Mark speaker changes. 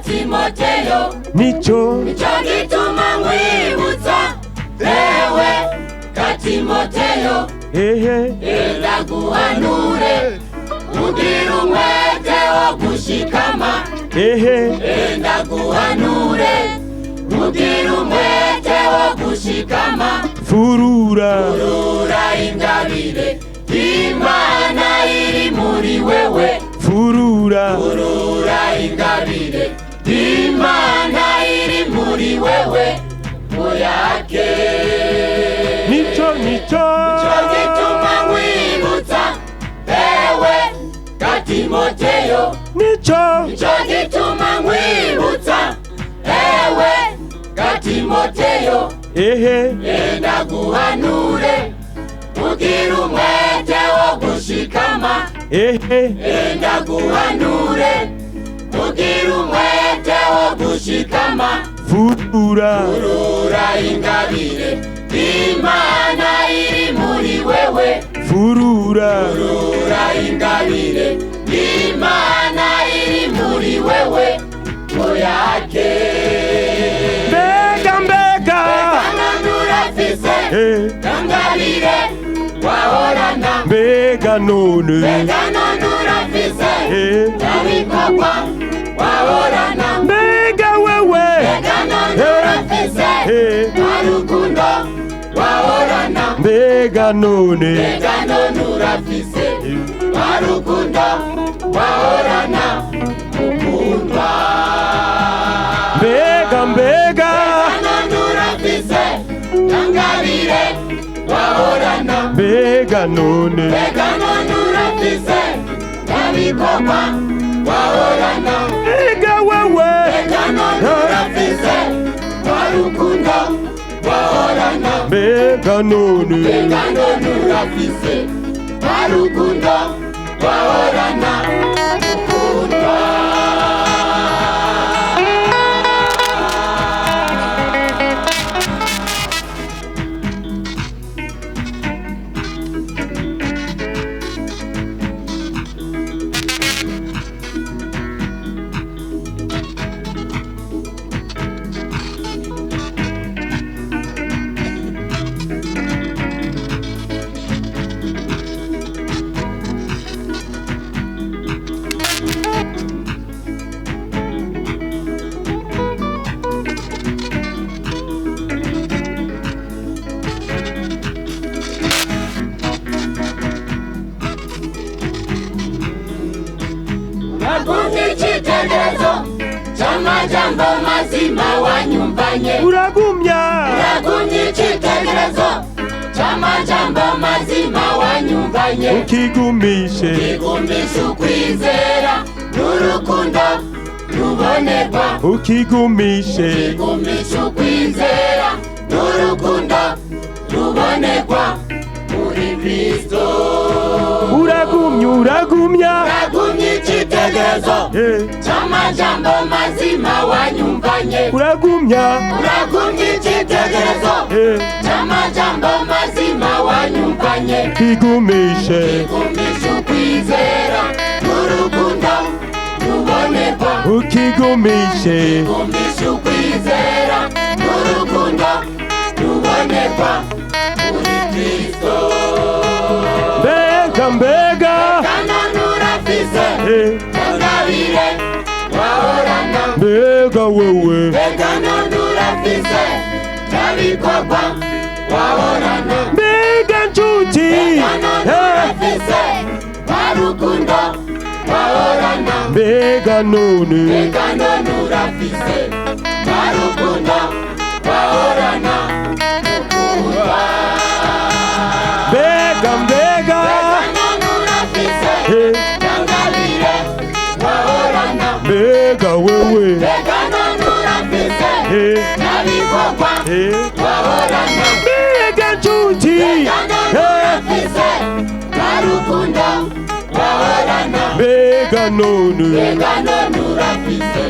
Speaker 1: Timoteyo
Speaker 2: nico
Speaker 1: gituma nkwibutsa ewe Timoteyo ndaguhanure ugira umwete wo gushikama ndaguhanure ugira umwete wo gushikama
Speaker 2: furura
Speaker 1: ingabire Imana iri muri wewe
Speaker 2: furura
Speaker 1: ingabire Imana iri muri wewe oyake
Speaker 2: nico
Speaker 1: gituma nkwibutsa ewe Timoteyo
Speaker 2: nico
Speaker 1: gituma nkwibutsa ewe Timoteyo ndaguhanure ugira umwete wo gushikama ndaguhanure ugira umwete wo gushikama
Speaker 2: furura
Speaker 1: ingabire Imana iri muri wewe
Speaker 2: furura
Speaker 1: ingabire Imana iri muri wewe oyake
Speaker 2: mbega
Speaker 1: nurafise ingabire wahorana
Speaker 2: mbega none
Speaker 1: urafise ibikorwa wahorana
Speaker 2: mbega wewe
Speaker 1: urafise urukundo wahorana
Speaker 2: mbega none
Speaker 1: urafise urukundo wahorana ukundwa
Speaker 2: mbega
Speaker 1: urafise ingabire wahorana
Speaker 2: mbega none
Speaker 1: urafise ibikorwa wahorana
Speaker 2: mbega wewe
Speaker 1: urafise urukundo wahorana
Speaker 2: mbega none
Speaker 1: urafise urukundo wahorana ukundwa Icyitegererezo cy'amajambo mazima wanyumvanye
Speaker 2: uragumya
Speaker 1: icyitegererezo cy'amajambo mazima wanyumvanye
Speaker 2: ukigumishe
Speaker 1: ukwizera n'urukundo rubonerwa
Speaker 2: ukigumishe
Speaker 1: ukwizera n'urukundo rubonerwa muri Kristo
Speaker 2: uragumya
Speaker 1: icyitegererezo cy'amajambo mazima wanyumvanye
Speaker 2: uragumya
Speaker 1: icyitegererezo cy'amajambo mazima wanyumvanye
Speaker 2: ukigumishe
Speaker 1: ukwizera n'urukundo rubonerwa
Speaker 2: ukigumishe
Speaker 1: ukwizera n'urukundo rubonerwa muri Kristo
Speaker 2: mbega
Speaker 1: urafise ingabire wahorana
Speaker 2: mbega wewe
Speaker 1: urafise ibikorwa wahorana
Speaker 2: mbega nshuti
Speaker 1: urafise urukundo wahorana
Speaker 2: mbega none
Speaker 1: urafise urukundo wahorana ukundwa
Speaker 2: mbega
Speaker 1: urafise ingabire wahorana
Speaker 2: mbega wewe
Speaker 1: urafise ibikorwa wahorana
Speaker 2: mbega nshuti
Speaker 1: urafise urukundo wahorana
Speaker 2: mbega none
Speaker 1: urafise